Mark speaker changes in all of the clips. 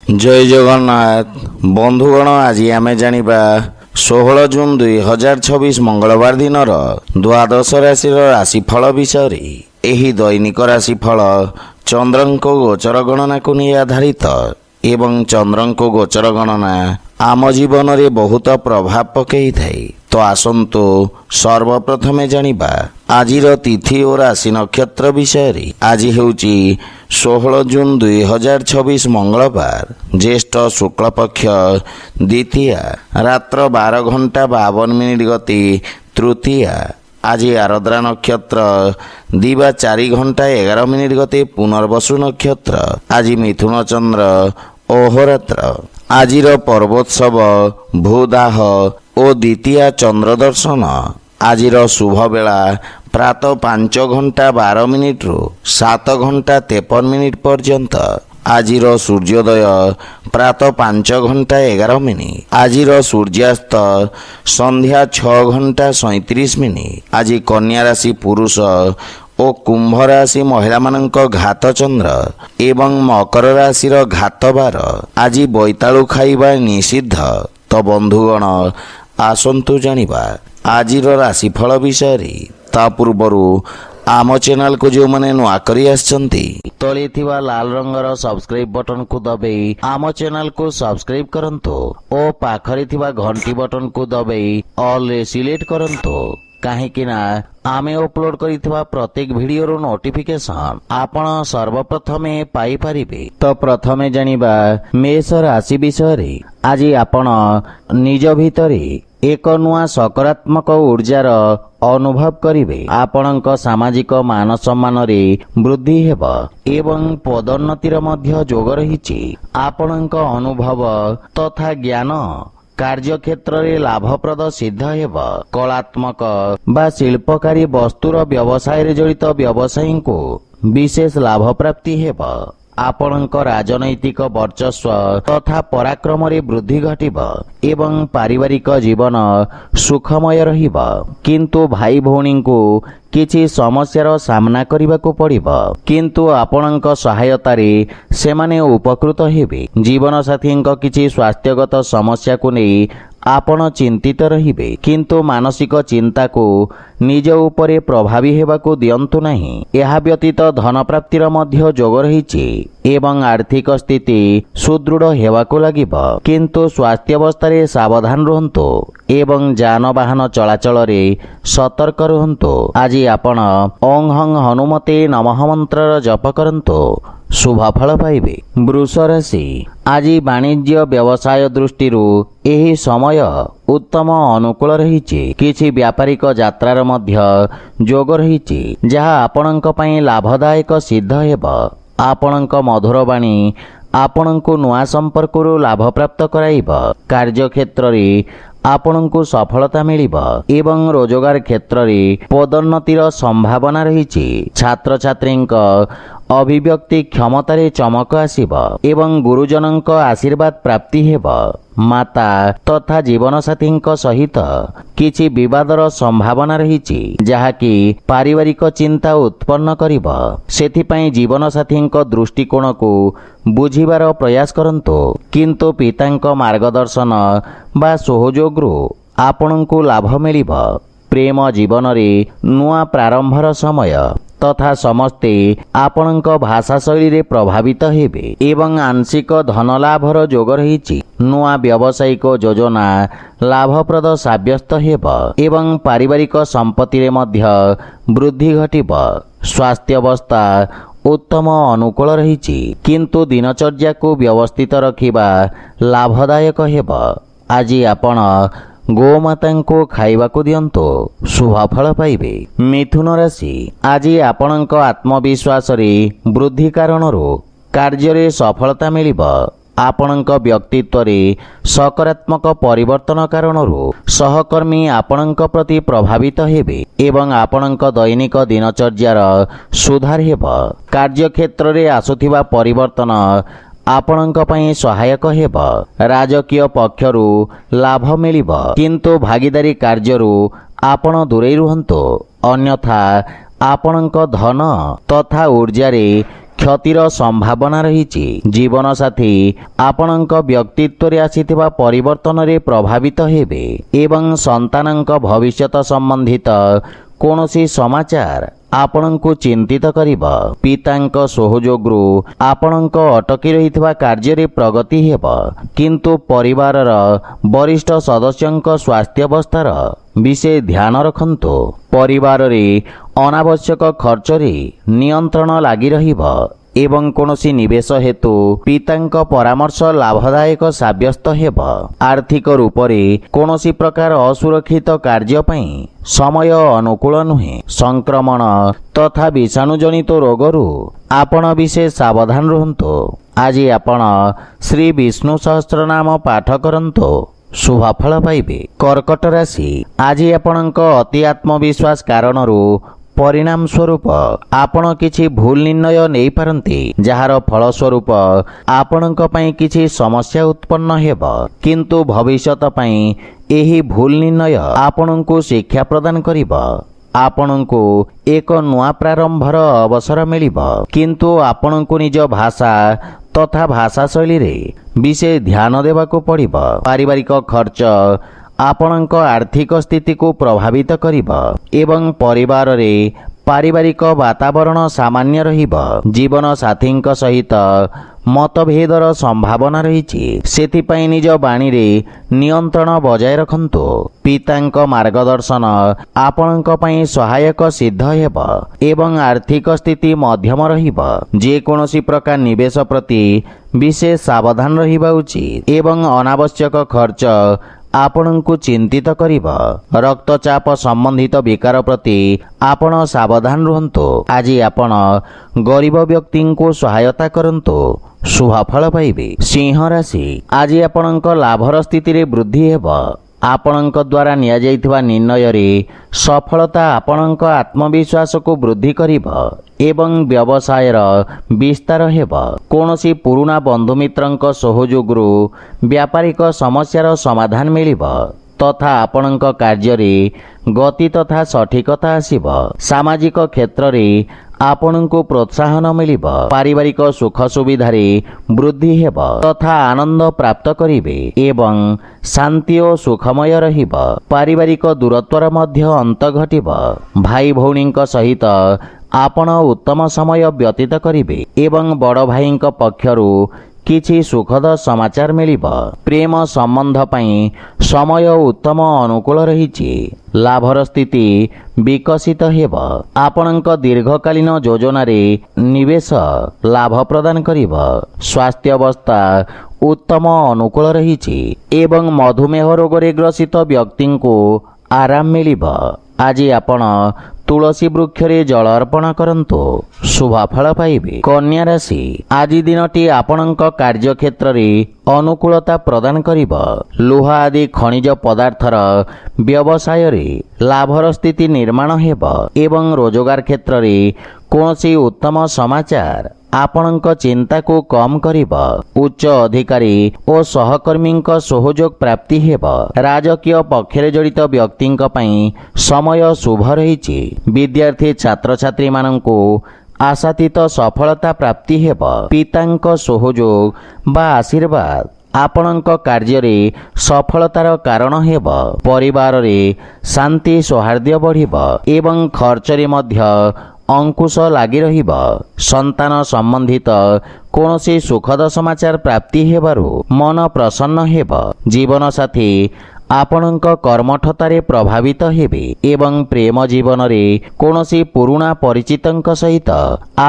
Speaker 1: जय जगन्नाथ बंधुगण आज आम जानिबा 16 जून 2026 मंगलवार दिन द्वादश राशि राशिफल विषय एही दैनिक राशिफल चंद्रंको गोचर गणना को नहीं आधारित एवं चंद्रंको गोचर गणना आम जीवन रे बहुत प्रभाव पकई थाए। तो आसंतु सर्वप्रथमे जानिबा आजिर तिथि और राशि नक्षत्र विषय। आज हेउची 16 जून 2026 मंगलवार ज्येष्ठ शुक्ल पक्ष द्वितीया रात्र 12:52 गति तृतीया। आज आरद्रा नक्षत्र दिवा 4:11 गते पुनर्वसु नक्षत्र। आज मिथुन चंद्र अहोरात्र। आजिर पर्वोत्सव भूदाह और द्वितीया चंद्र दर्शन। आजिर शुभ बेला प्रातः 5:12 रु 7:53 पर्यंत। आजिर सूर्योदय प्रातः 5:11। आजिर सूर्यास्त संध्या 6:37। आज कन्या राशि पुरुष और कुंभ राशि महिला मानक घात चंद्र एवं मकर राशि घात बार। आज बोईतालु खाइबा निषिद्ध। तो बंधुगण आसंतु जानिबा आजिर राशिफल विषय। ता पूर्वरु आम चैनल को जो मैंने नुआ करी आछंती तले थिबा लाल रंगर सब्सक्राइब बटन को दबाई आम चैनल को सब्सक्राइब करंतो और पाखरे थिबा घंटी बटन को दबाई ऑल रे सिलेक्ट करंतो काहेकि ना आमे अपलोड करिथिबा प्रत्येक वीडियो नोटिफिकेशन आपण सर्वप्रथमे पाई परिबे। तो प्रथमे जानिबा मेष राशि विषय। आज आपण निज भितरे एक नुआ सकारात्मक ऊर्जार अनुभव करिवे। आपणक सामाजिक मान सम्मान रे वृद्धि हेब एवं पदोन्नतिर मध्य जोग रहिछि। आपणक अनुभव तथा ज्ञान कार्य क्षेत्र रे लाभप्रद सिद्ध हेब। कलात्मक बा शिल्पकारी वस्तुर व्यवसाय रे जड़ित व्यवसायी को विशेष लाभ प्राप्ति हेब। आपणक राजनैतिक वर्चस्व तथा पराक्रम रे वृद्धि घटिब एवं पारिवारिक जीवन सुखमय रहिब। किंतु भाई भौणी को किछि समस्यार सामना करबाकू पड़िब किंतु आपणक सहायता रे सेमाने उपकृत हेबे। जीवन साथींक किछि स्वास्थ्यगत समस्या को नहीं आपण चिंतित रहिबे किंतु मानसिक चिंता को निज उपरे प्रभावी हेबाकू दियंतु नहीं। एहा व्यतीत धन प्राप्तिर मध्य जोग रहिछि एवं आर्थिक स्थिति सुदृढ़ हेबाकू लागिब किंतु स्वास्थ्य अवस्था रे सावधान रहंतु एवं जानवाहन चलाचल रे सतर्क रहंतु। आज आपण ओं हं हनुमते नमः मंत्र जप करंतु शुभ फल पाइबे। वृष राशि। आज वाणिज्य व्यवसाय दृष्टि एही समय उत्तम अनुकूल रहिछि। किछि व्यापारिक यात्रार मध्य जोग रहिछि जहा आपणक पई लाभदायक सिद्ध हेब। आपणक मधुर वाणी आपणक नुआ संपर्करू लाभ प्राप्त कराइब। कार्य क्षेत्र रे आपणको सफलता मिलिब एवं रोजगार क्षेत्र रे पदोन्नतिर संभावना रहिछि। छात्र छात्रींक अभिव्यक्ति क्षमतारे चमक आसिब एवं गुरुजनक आशीर्वाद प्राप्ति हेब। माता तथा जीवन साथींक सहित किछि विवादर संभावना रहिछि जहाकि पारिवारिक चिंता उत्पन्न करिब। सेथिपई जीवन साथींक दृष्टिकोण को बुझिबार प्रयास करंतु किंतु पितांक मार्गदर्शन बा सहयोगरु आपणको लाभ मिलिब। प्रेम जीवन रे नुआ प्रारंभर समय तथा समस्ते आपणक भाषा शैली रे प्रभावित हेबे एवं आंशिक धन लाभर जोग रहिछि। नुआ व्यावसायिक योजना लाभप्रद साब्यस्त हेब एवं पारिवारिक संपत्ति रे मध्य वृद्धि घटिब। स्वास्थ्य अवस्था उत्तम अनुकूल रहिछि किंतु दिनचर्या को व्यवस्थित रखिबा लाभदायक हेब। आज आपण गोमाता को खाइबाकू दियंतु शुभ फल पाइबे। मिथुन राशि। आज आपणक आत्मविश्वास रे वृद्धि कारणरू कार्य रे सफलता मिलिब। आपणक व्यक्तित्व रे सकारात्मक परिवर्तन कारणरू सहकर्मी आपणक प्रति प्रभावित हेबे एवं आपणक दैनिक दिनचर्यार सुधार हेब। कार्य क्षेत्र रे आसुथिबा परिवर्तन आपणक पई सहायक हेब। राजकीय पक्षरु लाभ मिलिब किंतु भागीदारी कार्यरु आपण दूरे रुहंतु अन्यथा आपणक धन तथा ऊर्जा रे କ୍ଷତିର ସମ୍ଭାବନା ରହିଛି। ଜୀବନସାଥୀ ଆପଣଙ୍କ ବ୍ୟକ୍ତିତ୍ୱରେ ଆସିଥିବା ପରିବର୍ତ୍ତନରେ ପ୍ରଭାବିତ ହେବେ ଏବଂ ସନ୍ତାନଙ୍କ ଭବିଷ୍ୟତ ସମ୍ବନ୍ଧିତ କୌଣସି ସମାଚାର ଆପଣଙ୍କୁ ଚିନ୍ତିତ କରିବ। ପିତାଙ୍କ ସହଯୋଗରୁ ଆପଣଙ୍କ ଅଟକି ରହିଥିବା କାର୍ଯ୍ୟରେ ପ୍ରଗତି ହେବ, କିନ୍ତୁ ପରିବାରର ବରିଷ୍ଠ ସଦସ୍ୟଙ୍କ ସ୍ୱାସ୍ଥ୍ୟାବସ୍ଥାର ବିଶେଷ ଧ୍ୟାନ ରଖନ୍ତୁ। ପରିବାରରେ ଅନାବଶ୍ୟକ ଖର୍ଚ୍ଚରେ ନିୟନ୍ତ୍ରଣ ଲାଗି ରହିବ ଏବଂ କୌଣସି ନିବେଶ ହେତୁ ପିତାଙ୍କ ପରାମର୍ଶ ଲାଭଦାୟକ ସାବ୍ୟସ୍ତ ହେବ। ଆର୍ଥିକ ରୂପରେ କୌଣସି ପ୍ରକାର ଅସୁରକ୍ଷିତ କାର୍ଯ୍ୟ ପାଇଁ ସମୟ ଅନୁକୂଳ ନୁହେଁ। ସଂକ୍ରମଣ ତଥା ବିଷାଣୁଜନିତ ରୋଗରୁ ଆପଣ ବିଶେଷ ସାବଧାନ ରୁହନ୍ତୁ। ଆଜି ଆପଣ ଶ୍ରୀ ବିଷ୍ଣୁ ସହସ୍ରନାମ ପାଠ କରନ୍ତୁ, ଶୁଭଫଳ ପାଇବେ। କର୍କଟ ରାଶି, ଆଜି ଆପଣଙ୍କ ଅତି ଆତ୍ମବିଶ୍ୱାସ କାରଣରୁ ପରିଣାମ ସ୍ୱରୂପ ଆପଣ କିଛି ଭୁଲ ନିର୍ଣ୍ଣୟ ନେଇପାରନ୍ତି, ଯାହାର ଫଳସ୍ୱରୂପ ଆପଣଙ୍କ ପାଇଁ କିଛି ସମସ୍ୟା ଉତ୍ପନ୍ନ ହେବ, କିନ୍ତୁ ଭବିଷ୍ୟତ ପାଇଁ ଏହି ଭୁଲ ନିର୍ଣ୍ଣୟ ଆପଣଙ୍କୁ ଶିକ୍ଷା ପ୍ରଦାନ କରିବ। ଆପଣଙ୍କୁ ଏକ ନୂଆ ପ୍ରାରମ୍ଭର ଅବସର ମିଳିବ, କିନ୍ତୁ ଆପଣଙ୍କୁ ନିଜ ଭାଷା ତଥା ଭାଷା ଶୈଳୀରେ ବିଶେଷ ଧ୍ୟାନ ଦେବାକୁ ପଡ଼ିବ। ପାରିବାରିକ ଖର୍ଚ୍ଚ ଆପଣଙ୍କ ଆର୍ଥିକ ସ୍ଥିତିକୁ ପ୍ରଭାବିତ କରିବ ଏବଂ ପରିବାରରେ ପାରିବାରିକ ବାତାବରଣ ସାମାନ୍ୟ ରହିବ। ଜୀବନ ସାଥୀଙ୍କ ସହିତ ମତଭେଦର ସମ୍ଭାବନା ରହିଛି, ସେଥିପାଇଁ ନିଜ ବାଣୀରେ ନିୟନ୍ତ୍ରଣ ବଜାୟ ରଖନ୍ତୁ। ପିତାଙ୍କ ମାର୍ଗଦର୍ଶନ ଆପଣଙ୍କ ପାଇଁ ସହାୟକ ସିଦ୍ଧ ହେବ ଏବଂ ଆର୍ଥିକ ସ୍ଥିତି ମଧ୍ୟମ ରହିବ। ଯେକୌଣସି ପ୍ରକାର ନିବେଶ ପ୍ରତି ବିଶେଷ ସାବଧାନ ରହିବା ଉଚିତ ଏବଂ ଅନାବଶ୍ୟକ ଖର୍ଚ୍ଚ ଆପଣଙ୍କୁ ଚିନ୍ତିତ କରିବ। ରକ୍ତଚାପ ସମ୍ବନ୍ଧିତ ବିକାର ପ୍ରତି ଆପଣ ସାବଧାନ ରୁହନ୍ତୁ। ଆଜି ଆପଣ ଗରିବ ବ୍ୟକ୍ତିଙ୍କୁ ସହାୟତା କରନ୍ତୁ, ଶୁଭଫଳ ପାଇବେ। ସିଂହ ରାଶି, ଆଜି ଆପଣଙ୍କ ଲାଭର ସ୍ଥିତିରେ ବୃଦ୍ଧି ହେବ। ଆପଣଙ୍କ ଦ୍ୱାରା ନିଆଯାଇଥିବା ନିର୍ଣ୍ଣୟରେ ସଫଳତା ଆପଣଙ୍କ ଆତ୍ମବିଶ୍ୱାସକୁ ବୃଦ୍ଧି କରିବ ଏବଂ ବ୍ୟବସାୟର ବିସ୍ତାର ହେବ। କୌଣସି ପୁରୁଣା ବନ୍ଧୁମିତ୍ରଙ୍କ ସହଯୋଗରୁ ବ୍ୟାପାରିକ ସମସ୍ୟାର ସମାଧାନ ମିଳିବ ତଥା ଆପଣଙ୍କ କାର୍ଯ୍ୟରେ ଗତି ତଥା ସଠିକତା ଆସିବ। ସାମାଜିକ କ୍ଷେତ୍ରରେ ଆପଣଙ୍କୁ ପ୍ରୋତ୍ସାହନ ମିଳିବ। ପାରିବାରିକ ସୁଖ ସୁବିଧାରେ ବୃଦ୍ଧି ହେବ ତଥା ଆନନ୍ଦ ପ୍ରାପ୍ତ କରିବେ ଏବଂ ଶାନ୍ତି ଓ ସୁଖମୟ ରହିବ। ପାରିବାରିକ ଦୂରତ୍ୱର ମଧ୍ୟ ଅନ୍ତ ଘଟିବ। ଭାଇ ଭଉଣୀଙ୍କ ସହିତ ଆପଣ ଉତ୍ତମ ସମୟ ବ୍ୟତୀତ କରିବେ ଏବଂ ବଡ଼ ଭାଇଙ୍କ ପକ୍ଷରୁ କିଛି ସୁଖଦ ସମାଚାର ମିଳିବ। ପ୍ରେମ ସମ୍ବନ୍ଧ ପାଇଁ ସମୟ ଉତ୍ତମ ଅନୁକୂଳ ରହିଛି। ଲାଭର ସ୍ଥିତି ବିକଶିତ ହେବ। ଆପଣଙ୍କ ଦୀର୍ଘକାଳୀନ ଯୋଜନାରେ ନିବେଶ ଲାଭ ପ୍ରଦାନ କରିବ। ସ୍ୱାସ୍ଥ୍ୟାବସ୍ଥା ଉତ୍ତମ ଅନୁକୂଳ ରହିଛି ଏବଂ ମଧୁମେହ ରୋଗରେ ଗ୍ରସିତ ବ୍ୟକ୍ତିଙ୍କୁ ଆରାମ ମିଳିବ। ଆଜି ଆପଣ ତୁଳସୀ ବୃକ୍ଷରେ ଜଳ ଅର୍ପଣ କରନ୍ତୁ, ଶୁଭଫଳ ପାଇବେ। କନ୍ୟା ରାଶି, ଆଜି ଦିନଟି ଆପଣଙ୍କ କାର୍ଯ୍ୟକ୍ଷେତ୍ରରେ ଅନୁକୂଳତା ପ୍ରଦାନ କରିବ। ଲୁହା ଆଦି ଖଣିଜ ପଦାର୍ଥର ବ୍ୟବସାୟରେ ଲାଭର ସ୍ଥିତି ନିର୍ମାଣ ହେବ ଏବଂ ରୋଜଗାର କ୍ଷେତ୍ରରେ କୌଣସି ଉତ୍ତମ ସମାଚାର ଆପଣଙ୍କ ଚିନ୍ତାକୁ କମ୍ କରିବ। ଉଚ୍ଚ ଅଧିକାରୀ ଓ ସହକର୍ମୀଙ୍କ ସହଯୋଗ ପ୍ରାପ୍ତି ହେବ। ରାଜକୀୟ ପକ୍ଷରେ ଜଡ଼ିତ ବ୍ୟକ୍ତିଙ୍କ ପାଇଁ ସମୟ ଶୁଭ ରହିଛି। ବିଦ୍ୟାର୍ଥୀ ଛାତ୍ରଛାତ୍ରୀମାନଙ୍କୁ ଆଶାତୀତ ସଫଳତା ପ୍ରାପ୍ତି ହେବ। ପିତାଙ୍କ ସହଯୋଗ ବା ଆଶୀର୍ବାଦ ଆପଣଙ୍କ କାର୍ଯ୍ୟରେ ସଫଳତାର କାରଣ ହେବ। ପରିବାରରେ ଶାନ୍ତି ସୌହାର୍ଦ୍ଦ୍ୟ ବଢ଼ିବ ଏବଂ ଖର୍ଚ୍ଚରେ ମଧ୍ୟ ଅଙ୍କୁଶ ଲାଗି ରହିବ। ସନ୍ତାନ ସମ୍ବନ୍ଧିତ କୌଣସି ସୁଖଦ ସମାଚାର ପ୍ରାପ୍ତି ହେବାରୁ ମନ ପ୍ରସନ୍ନ ହେବ। ଜୀବନସାଥୀ ଆପଣଙ୍କ କର୍ମଠତାରେ ପ୍ରଭାବିତ ହେବେ ଏବଂ ପ୍ରେମ ଜୀବନରେ କୌଣସି ପୁରୁଣା ପରିଚିତଙ୍କ ସହିତ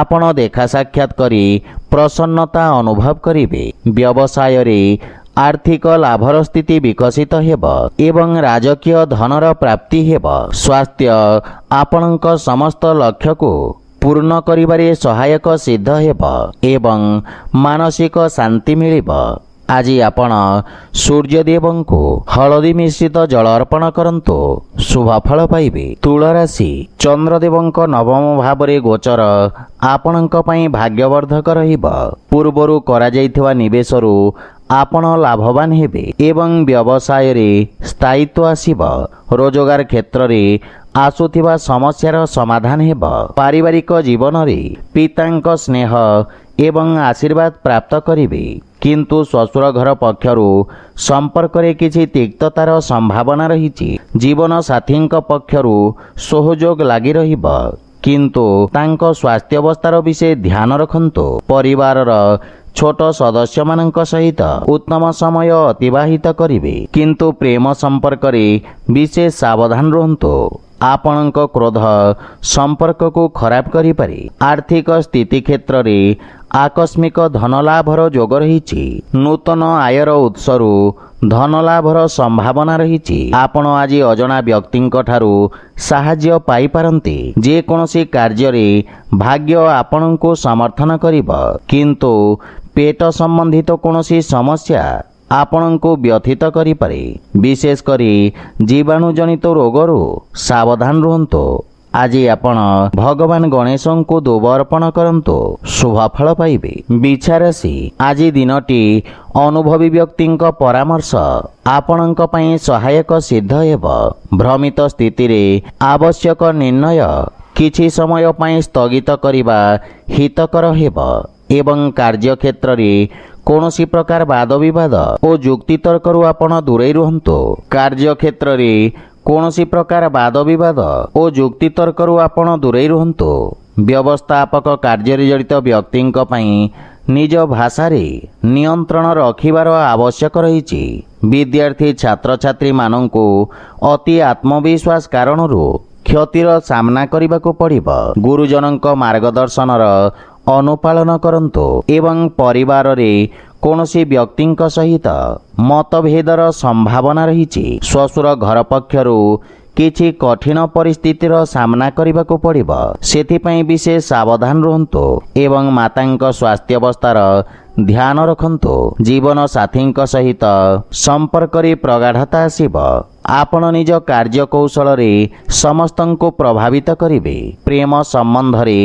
Speaker 1: ଆପଣ ଦେଖା ସାକ୍ଷାତ କରି ପ୍ରସନ୍ନତା ଅନୁଭବ କରିବେ। ବ୍ୟବସାୟରେ ଆର୍ଥିକ ଲାଭର ସ୍ଥିତି ବିକଶିତ ହେବ ଏବଂ ରାଜକୀୟ ଧନର ପ୍ରାପ୍ତି ହେବ। ସ୍ୱାସ୍ଥ୍ୟ ଆପଣଙ୍କ ସମସ୍ତ ଲକ୍ଷ୍ୟକୁ ପୂର୍ଣ୍ଣ କରିବାରେ ସହାୟକ ସିଦ୍ଧ ହେବ ଏବଂ ମାନସିକ ଶାନ୍ତି ମିଳିବ। ଆଜି ଆପଣ ସୂର୍ଯ୍ୟଦେବଙ୍କୁ ହଳଦୀ ମିଶ୍ରିତ ଜଳ ଅର୍ପଣ କରନ୍ତୁ, ଶୁଭଫଳ ପାଇବେ। ତୁଳାରାଶି, ଚନ୍ଦ୍ରଦେବଙ୍କ ନବମ ଭାବରେ ଗୋଚର ଆପଣଙ୍କ ପାଇଁ ଭାଗ୍ୟବର୍ଦ୍ଧକ ରହିବ। ପୂର୍ବରୁ କରାଯାଇଥିବା ନିବେଶରୁ ଆପଣ ଲାଭବାନ ହେବେ ଏବଂ ବ୍ୟବସାୟରେ ସ୍ଥାୟିତ୍ୱ ଆସିବ। ରୋଜଗାର କ୍ଷେତ୍ରରେ ଆସୁଥିବା ସମସ୍ୟାର ସମାଧାନ ହେବ। ପାରିବାରିକ ଜୀବନରେ ପିତାଙ୍କ ସ୍ନେହ ଏବଂ ଆଶୀର୍ବାଦ ପ୍ରାପ୍ତ କରିବେ, କିନ୍ତୁ ଶ୍ୱଶୁର ଘର ପକ୍ଷରୁ ସମ୍ପର୍କରେ କିଛି ତିକ୍ତତାର ସମ୍ଭାବନା ରହିଛି। ଜୀବନ ସାଥୀଙ୍କ ପକ୍ଷରୁ ସହଯୋଗ ଲାଗି ରହିବ, କିନ୍ତୁ ତାଙ୍କ ସ୍ୱାସ୍ଥ୍ୟାବସ୍ଥାର ବିଷୟ ଧ୍ୟାନ ରଖନ୍ତୁ। ପରିବାରର ଛୋଟ ସଦସ୍ୟମାନଙ୍କ ସହିତ ଉତ୍ତମ ସମୟ ଅତିବାହିତ କରିବେ, କିନ୍ତୁ ପ୍ରେମ ସମ୍ପର୍କରେ ବିଶେଷ ସାବଧାନ ରୁହନ୍ତୁ। ଆପଣଙ୍କ କ୍ରୋଧ ସମ୍ପର୍କକୁ ଖରାପ କରିପାରେ। ଆର୍ଥିକ ସ୍ଥିତି କ୍ଷେତ୍ରରେ ଆକସ୍ମିକ ଧନଲାଭର ଯୋଗ ରହିଛି। ନୂତନ ଆୟର ଉତ୍ସରୁ ଧନଲାଭର ସମ୍ଭାବନା ରହିଛି। ଆପଣ ଆଜି ଅଜଣା ବ୍ୟକ୍ତିଙ୍କ ଠାରୁ ସାହାଯ୍ୟ ପାଇପାରନ୍ତି। ଯେକୌଣସି କାର୍ଯ୍ୟରେ ଭାଗ୍ୟ ଆପଣଙ୍କୁ ସମର୍ଥନ କରିବ, କିନ୍ତୁ ପେଟ ସମ୍ବନ୍ଧିତ କୌଣସି ସମସ୍ୟା ଆପଣଙ୍କୁ ବ୍ୟଥିତ କରିପାରେ। ବିଶେଷ କରି ଜୀବାଣୁଜନିତ ରୋଗରୁ ସାବଧାନ ରୁହନ୍ତୁ। ଆଜି ଆପଣ ଭଗବାନ ଗଣେଶଙ୍କୁ ଦୁବ ଅର୍ପଣ କରନ୍ତୁ, ଶୁଭଫଳ ପାଇବେ। ବିଛାରାଶି, ଆଜି ଦିନଟି ଅନୁଭବୀ ବ୍ୟକ୍ତିଙ୍କ ପରାମର୍ଶ ଆପଣଙ୍କ ପାଇଁ ସହାୟକ ସିଦ୍ଧ ହେବ। ଭ୍ରମିତ ସ୍ଥିତିରେ ଆବଶ୍ୟକ ନିର୍ଣ୍ଣୟ କିଛି ସମୟ ପାଇଁ ସ୍ଥଗିତ କରିବା ହିତକର ହେବ ଏବଂ କାର୍ଯ୍ୟକ୍ଷେତ୍ରରେ କୌଣସି ପ୍ରକାର ବାଦବିବାଦ ଓ ଯୁକ୍ତିତର୍କରୁ ଆପଣ ଦୂରେଇ ରୁହନ୍ତୁ। କାର୍ଯ୍ୟକ୍ଷେତ୍ରରେ କୌଣସି ପ୍ରକାର ବାଦବିବାଦ ଓ ଯୁକ୍ତିତର୍କରୁ ଆପଣ ଦୂରେଇ ରୁହନ୍ତୁ। ବ୍ୟବସ୍ଥାପକ କାର୍ଯ୍ୟରେ ଜଡ଼ିତ ବ୍ୟକ୍ତିଙ୍କ ପାଇଁ ନିଜ ଭାଷାରେ ନିୟନ୍ତ୍ରଣ ରଖିବାର ଆବଶ୍ୟକ ରହିଛି। ବିଦ୍ୟାର୍ଥୀ ଛାତ୍ରଛାତ୍ରୀମାନଙ୍କୁ ଅତି ଆତ୍ମବିଶ୍ୱାସ କାରଣରୁ କ୍ଷତିର ସାମ୍ନା କରିବାକୁ ପଡ଼ିବ। ଗୁରୁଜନଙ୍କ ମାର୍ଗଦର୍ଶନର ଅନୁପାଳନ କରନ୍ତୁ ଏବଂ ପରିବାରରେ କୌଣସି ବ୍ୟକ୍ତିଙ୍କ ସହିତ ମତଭେଦର ସମ୍ଭାବନା ରହିଛି। ଶ୍ୱଶୁର ଘର ପକ୍ଷରୁ କିଛି କଠିନ ପରିସ୍ଥିତିର ସାମ୍ନା କରିବାକୁ ପଡ଼ିବ, ସେଥିପାଇଁ ବିଶେଷ ସାବଧାନ ରୁହନ୍ତୁ ଏବଂ ମାତାଙ୍କ ସ୍ୱାସ୍ଥ୍ୟାବସ୍ଥାର ଧ୍ୟାନ ରଖନ୍ତୁ। ଜୀବନ ସାଥୀଙ୍କ ସହିତ ସମ୍ପର୍କରେ ପ୍ରଗାଢ଼ତା ଆସିବ। ଆପଣ ନିଜ କାର୍ଯ୍ୟକୌଶଳରେ ସମସ୍ତଙ୍କୁ ପ୍ରଭାବିତ କରିବେ। ପ୍ରେମ ସମ୍ବନ୍ଧରେ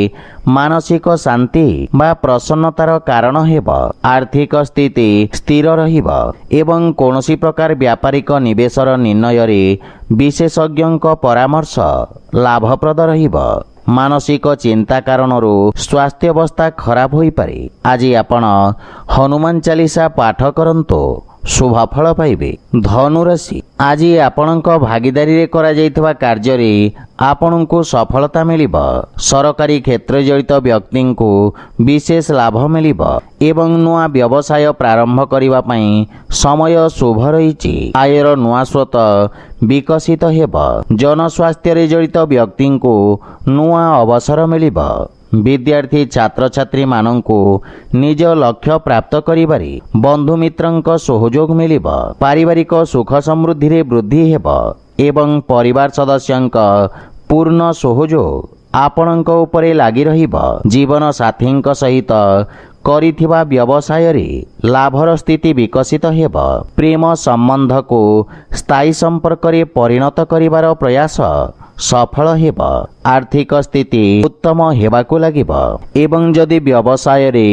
Speaker 1: ମାନସିକ ଶାନ୍ତି ବା ପ୍ରସନ୍ନତାର କାରଣ ହେବ। ଆର୍ଥିକ ସ୍ଥିତି ସ୍ଥିର ରହିବ ଏବଂ କୌଣସି ପ୍ରକାର ବ୍ୟାପାରିକ ନିବେଶର ନିର୍ଣ୍ଣୟରେ ବିଶେଷଜ୍ଞଙ୍କ ପରାମର୍ଶ ଲାଭପ୍ରଦ ରହିବ। ମାନସିକ ଚିନ୍ତା କାରଣରୁ ସ୍ୱାସ୍ଥ୍ୟାବସ୍ଥା ଖରାପ ହୋଇପାରେ। ଆଜି ଆପଣ ହନୁମାନ ଚାଳିଶା ପାଠ କରନ୍ତୁ, ଶୁଭଫଳ ପାଇବେ। ଧନୁରାଶି, ଆଜି ଆପଣଙ୍କ ଭାଗିଦାରୀରେ କରାଯାଇଥିବା କାର୍ଯ୍ୟରେ ଆପଣଙ୍କୁ ସଫଳତା ମିଳିବ। ସରକାରୀ କ୍ଷେତ୍ରରେ ଜଡ଼ିତ ବ୍ୟକ୍ତିଙ୍କୁ ବିଶେଷ ଲାଭ ମିଳିବ ଏବଂ ନୂଆ ବ୍ୟବସାୟ ପ୍ରାରମ୍ଭ କରିବା ପାଇଁ ସମୟ ଶୁଭ ରହିଛି। ଆୟର ନୂଆ ସ୍ରୋତ ବିକଶିତ ହେବ। ଜନସ୍ୱାସ୍ଥ୍ୟରେ ଜଡ଼ିତ ବ୍ୟକ୍ତିଙ୍କୁ ନୂଆ ଅବସର ମିଳିବ। ବିଦ୍ୟାର୍ଥୀ ଛାତ୍ରଛାତ୍ରୀମାନଙ୍କୁ ନିଜ ଲକ୍ଷ୍ୟ ପ୍ରାପ୍ତ କରିବାରେ ବନ୍ଧୁମିତ୍ରଙ୍କ ସହଯୋଗ ମିଳିବ। ପାରିବାରିକ ସୁଖ ସମୃଦ୍ଧିରେ ବୃଦ୍ଧି ହେବ ଏବଂ ପରିବାର ସଦସ୍ୟଙ୍କ ପୂର୍ଣ୍ଣ ସହଯୋଗ ଆପଣଙ୍କ ଉପରେ ଲାଗି ରହିବ। ଜୀବନ ସାଥୀଙ୍କ ସହିତ କରିଥିବା ବ୍ୟବସାୟରେ ଲାଭର ସ୍ଥିତି ବିକଶିତ ହେବ। ପ୍ରେମ ସମ୍ବନ୍ଧକୁ ସ୍ଥାୟୀ ସମ୍ପର୍କରେ ପରିଣତ କରିବାର ପ୍ରୟାସ ସଫଳ ହେବ। ଆର୍ଥିକ ସ୍ଥିତି ଉତ୍ତମ ହେବାକୁ ଲାଗିବ ଏବଂ ଯଦି ବ୍ୟବସାୟରେ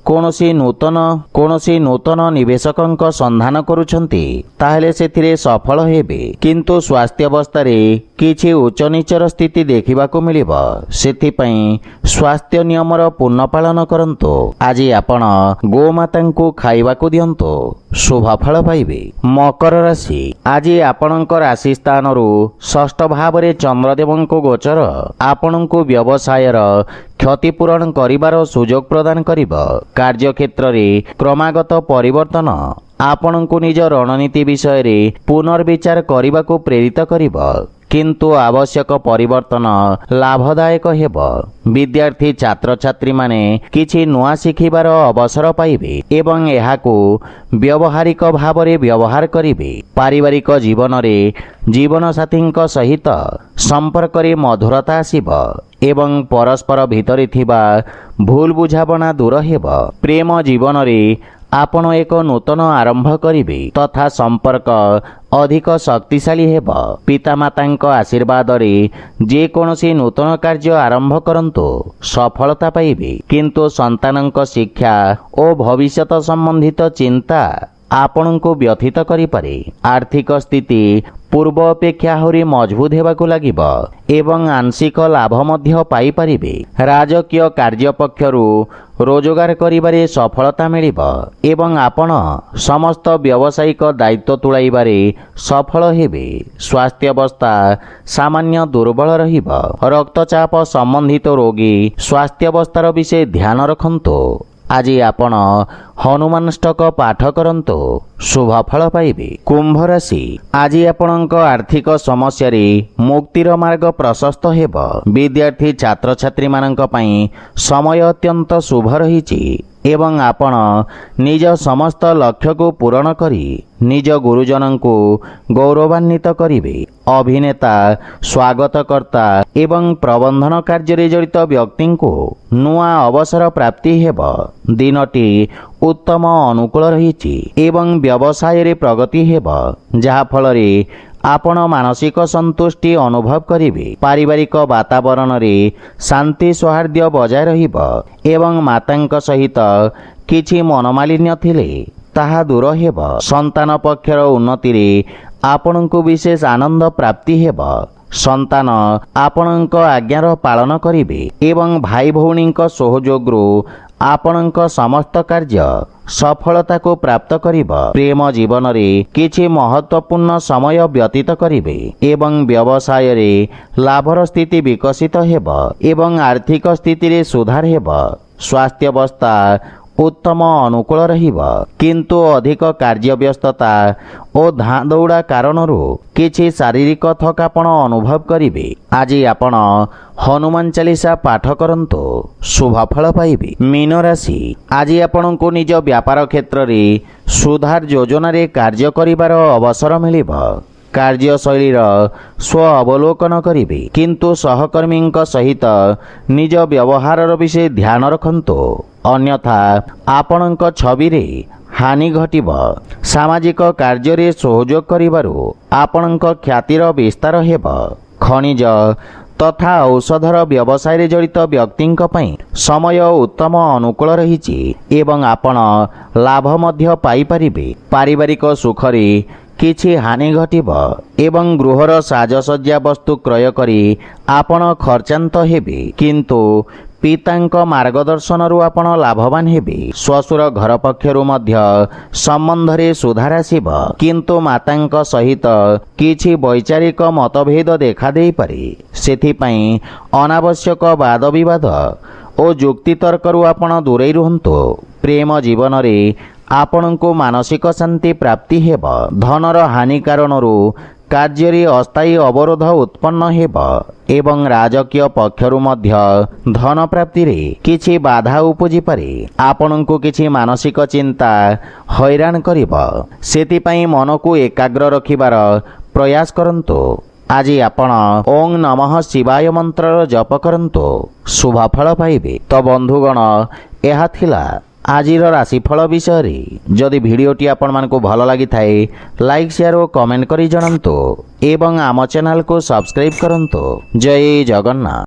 Speaker 1: କୌଣସି ନୂତନ ନିବେଶକଙ୍କ ସନ୍ଧାନ କରୁଛନ୍ତି ତାହେଲେ ସେଥିରେ ସଫଳ ହେବେ, କିନ୍ତୁ ସ୍ୱାସ୍ଥ୍ୟାବସ୍ଥାରେ କିଛି ଉଚ୍ଚନୀଚର ସ୍ଥିତି ଦେଖିବାକୁ ମିଳିବ। ସେଥିପାଇଁ ସ୍ୱାସ୍ଥ୍ୟ ନିୟମର ପୂର୍ଣ୍ଣ ପାଳନ କରନ୍ତୁ। ଆଜି ଆପଣ ଗୋମାତାଙ୍କୁ ଖାଇବାକୁ ଦିଅନ୍ତୁ, ଶୁଭଫଳ ପାଇବେ। ମକର ରାଶି, ଆଜି ଆପଣଙ୍କ ରାଶି ସ୍ଥାନରୁ ଷଷ୍ଠ ଭାବରେ ଚନ୍ଦ୍ରଦେବଙ୍କ ଗୋଚର ଆପଣଙ୍କୁ ବ୍ୟବସାୟର କ୍ଷତିପୂରଣ କରିବାର ସୁଯୋଗ ପ୍ରଦାନ କରିବ। କାର୍ଯ୍ୟକ୍ଷେତ୍ରରେ କ୍ରମାଗତ ପରିବର୍ତ୍ତନ ଆପଣଙ୍କୁ ନିଜ ରଣନୀତି ବିଷୟରେ ପୁନର୍ବିଚାର କରିବାକୁ ପ୍ରେରିତ କରିବ, କିନ୍ତୁ ଆବଶ୍ୟକ ପରିବର୍ତ୍ତନ ଲାଭଦାୟକ ହେବ। ବିଦ୍ୟାର୍ଥୀ ଛାତ୍ରଛାତ୍ରୀମାନେ କିଛି ନୂଆ ଶିଖିବାର ଅବସର ପାଇବେ ଏବଂ ଏହାକୁ ବ୍ୟବହାରିକ ଭାବରେ ବ୍ୟବହାର କରିବେ। ପାରିବାରିକ ଜୀବନରେ ଜୀବନସାଥୀଙ୍କ ସହିତ ସମ୍ପର୍କରେ ମଧୁରତା ଆସିବ ଏବଂ ପରସ୍ପର ଭିତରେ ଥିବା ଭୁଲ ବୁଝାମଣା ଦୂର ହେବ। ପ୍ରେମ ଜୀବନରେ ଆପଣ ଏକ ନୂତନ ଆରମ୍ଭ କରିବେ ତଥା ସମ୍ପର୍କ ଅଧିକ ଶକ୍ତିଶାଳୀ ହେବ। ପିତାମାତାଙ୍କ ଆଶୀର୍ବାଦରେ ଯେକୌଣସି ନୂତନ କାର୍ଯ୍ୟ ଆରମ୍ଭ କରନ୍ତୁ, ସଫଳତା ପାଇବେ, କିନ୍ତୁ ସନ୍ତାନଙ୍କ ଶିକ୍ଷା ଓ ଭବିଷ୍ୟତ ସମ୍ବନ୍ଧିତ ଚିନ୍ତା ଆପଣଙ୍କୁ ବ୍ୟଥିତ କରିପାରେ। ଆର୍ଥିକ ସ୍ଥିତି ପୂର୍ବ ଅପେକ୍ଷା ଆହୁରି ମଜବୁତ ହେବାକୁ ଲାଗିବ ଏବଂ ଆଂଶିକ ଲାଭ ମଧ୍ୟ ପାଇପାରିବେ। ରାଜକୀୟ କାର୍ଯ୍ୟ ପକ୍ଷରୁ ରୋଜଗାର କରିବାରେ ସଫଳତା ମିଳିବ ଏବଂ ଆପଣ ସମସ୍ତ ବ୍ୟବସାୟିକ ଦାୟିତ୍ୱ ତୁଳାଇବାରେ ସଫଳ ହେବେ। ସ୍ୱାସ୍ଥ୍ୟାବସ୍ଥା ସାମାନ୍ୟ ଦୁର୍ବଳ ରହିବ। ରକ୍ତଚାପ ସମ୍ବନ୍ଧିତ ରୋଗୀ ସ୍ୱାସ୍ଥ୍ୟାବସ୍ଥାର ବିଷୟ ଧ୍ୟାନ ରଖନ୍ତୁ। ଆଜି ଆପଣ ହନୁମାନଷ୍ଟକ ପାଠ କରନ୍ତୁ, ଶୁଭ ଫଳ ପାଇବେ। କୁମ୍ଭ ରାଶି, ଆଜି ଆପଣଙ୍କ ଆର୍ଥିକ ସମସ୍ୟାରେ ମୁକ୍ତିର ମାର୍ଗ ପ୍ରଶସ୍ତ ହେବ। ବିଦ୍ୟାର୍ଥୀ ଛାତ୍ରଛାତ୍ରୀମାନଙ୍କ ପାଇଁ ସମୟ ଅତ୍ୟନ୍ତ ଶୁଭ ରହିଛି ଏବଂ ଆପଣ ନିଜ ସମସ୍ତ ଲକ୍ଷ୍ୟକୁ ପୂରଣ କରି ନିଜ ଗୁରୁଜନଙ୍କୁ ଗୌରବାନ୍ୱିତ କରିବେ। ଅଭିନେତା, ସ୍ୱାଗତକର୍ତ୍ତା ଏବଂ ପ୍ରବନ୍ଧନ କାର୍ଯ୍ୟରେ ଜଡ଼ିତ ବ୍ୟକ୍ତିଙ୍କୁ ନୂଆ ଅବସର ପ୍ରାପ୍ତି ହେବ। ଦିନଟି ଉତ୍ତମ ଅନୁକୂଳ ରହିଛି ଏବଂ ବ୍ୟବସାୟରେ ପ୍ରଗତି ହେବ, ଯାହାଫଳରେ ଆପଣ ମାନସିକ ସନ୍ତୁଷ୍ଟି ଅନୁଭବ କରିବେ। ପାରିବାରିକ ବାତାବରଣରେ ଶାନ୍ତି ସୌହାର୍ଦ୍ଦ୍ୟ ବଜାୟ ରହିବ ଏବଂ ମାତାଙ୍କ ସହିତ କିଛି ମନୋମାଳିନ୍ୟ ଥିଲେ ତାହା ଦୂର ହେବ। ସନ୍ତାନ ପକ୍ଷର ଉନ୍ନତିରେ ଆପଣଙ୍କୁ ବିଶେଷ ଆନନ୍ଦ ପ୍ରାପ୍ତି ହେବ। ସନ୍ତାନ ଆପଣଙ୍କ ଆଜ୍ଞାର ପାଳନ କରିବେ ଏବଂ ଭାଇ ଭଉଣୀଙ୍କ ସହଯୋଗରୁ ଆପଣଙ୍କ ସମସ୍ତ କାର୍ଯ୍ୟ ସଫଳତାକୁ ପ୍ରାପ୍ତ କରିବ। ପ୍ରେମ ଜୀବନରେ କିଛି ମହତ୍ୱପୂର୍ଣ୍ଣ ସମୟ ବ୍ୟତୀତ କରିବେ ଏବଂ ବ୍ୟବସାୟରେ ଲାଭର ସ୍ଥିତି ବିକଶିତ ହେବ ଏବଂ ଆର୍ଥିକ ସ୍ଥିତିରେ ସୁଧାର ହେବ। ସ୍ୱାସ୍ଥ୍ୟାବସ୍ଥା ଉତ୍ତମ ଅନୁକୂଳ ରହିବ, କିନ୍ତୁ ଅଧିକ କାର୍ଯ୍ୟବ୍ୟସ୍ତତା ଓ ଧାଁ ଦୌଡ଼ା କାରଣରୁ କିଛି ଶାରୀରିକ ଥକାପଣ ଅନୁଭବ କରିବେ। ଆଜି ଆପଣ ହନୁମାନ ଚାଳିଶା ପାଠ କରନ୍ତୁ, ଶୁଭ ଫଳ ପାଇବେ। ମୀନ ରାଶି, ଆଜି ଆପଣଙ୍କୁ ନିଜ ବ୍ୟାପାର କ୍ଷେତ୍ରରେ ସୁଧାର ଯୋଜନାରେ କାର୍ଯ୍ୟ କରିବାର ଅବସର ମିଳିବ। କାର୍ଯ୍ୟଶୈଳୀର ସ୍ୱ ଅବଲୋକନ କରିବେ, କିନ୍ତୁ ସହକର୍ମୀଙ୍କ ସହିତ ନିଜ ବ୍ୟବହାରର ବିଷୟ ଧ୍ୟାନ ରଖନ୍ତୁ, ଅନ୍ୟଥା ଆପଣଙ୍କ ଛବିରେ ହାନି ଘଟିବ। ସାମାଜିକ କାର୍ଯ୍ୟରେ ସହଯୋଗ କରିବାରୁ ଆପଣଙ୍କ ଖ୍ୟାତିର ବିସ୍ତାର ହେବ। ଖଣିଜ ତଥା ଔଷଧର ବ୍ୟବସାୟରେ ଜଡ଼ିତ ବ୍ୟକ୍ତିଙ୍କ ପାଇଁ ସମୟ ଉତ୍ତମ ଅନୁକୂଳ ରହିଛି ଏବଂ ଆପଣ ଲାଭ ମଧ୍ୟ ପାଇପାରିବେ। ପାରିବାରିକ ସୁଖରେ କିଛି ହାନି ଘଟିବ ଏବଂ ଗୃହର ସାଜସଜ୍ଜା ବସ୍ତୁ କ୍ରୟ କରି ଆପଣ ଖର୍ଚ୍ଚାନ୍ତ ହେବେ, କିନ୍ତୁ ପିତାଙ୍କ ମାର୍ଗଦର୍ଶନରୁ ଆପଣ ଲାଭବାନ ହେବେ। ଶ୍ୱଶୁର ଘର ପକ୍ଷରୁ ମଧ୍ୟ ସମ୍ବନ୍ଧରେ ସୁଧାର ଆସିବ, କିନ୍ତୁ ମାତାଙ୍କ ସହିତ କିଛି ବୈଚାରିକ ମତଭେଦ ଦେଖାଦେଇପାରେ। ସେଥିପାଇଁ ଅନାବଶ୍ୟକ ବାଦବିବାଦ ଓ ଯୁକ୍ତିତର୍କରୁ ଆପଣ ଦୂରେଇ ରୁହନ୍ତୁ। ପ୍ରେମ ଜୀବନରେ ଆପଣଙ୍କୁ ମାନସିକ ଶାନ୍ତି ପ୍ରାପ୍ତି ହେବ। ଧନର ହାନି କାରଣରୁ କାର୍ଯ୍ୟରେ ଅସ୍ଥାୟୀ ଅବରୋଧ ଉତ୍ପନ୍ନ ହେବ ଏବଂ ରାଜକୀୟ ପକ୍ଷରୁ ମଧ୍ୟ ଧନ ପ୍ରାପ୍ତିରେ କିଛି ବାଧା ଉପୁଜିପାରେ। ଆପଣଙ୍କୁ କିଛି ମାନସିକ ଚିନ୍ତା ହଇରାଣ କରିବ, ସେଥିପାଇଁ ମନକୁ ଏକାଗ୍ର ରଖିବାର ପ୍ରୟାସ କରନ୍ତୁ। ଆଜି ଆପଣ ଓଂ ନମଃ ଶିବାୟ ମନ୍ତ୍ରର ଜପ କରନ୍ତୁ, ଶୁଭ ଫଳ ପାଇବେ। ତ ବନ୍ଧୁଗଣ, ଏହା ଥିଲା ଆଜିର ରାଶିଫଳ ବିଷୟରେ। ଯଦି ଭିଡ଼ିଓଟି ଆପଣମାନଙ୍କୁ ଭଲ ଲାଗିଥାଏ, ଲାଇକ୍, ସେୟାର ଓ କମେଣ୍ଟ କରି ଜଣାନ୍ତୁ ଏବଂ ଆମ ଚ୍ୟାନେଲକୁ ସବସ୍କ୍ରାଇବ୍ କରନ୍ତୁ। ଜୟ ଜଗନ୍ନାଥ।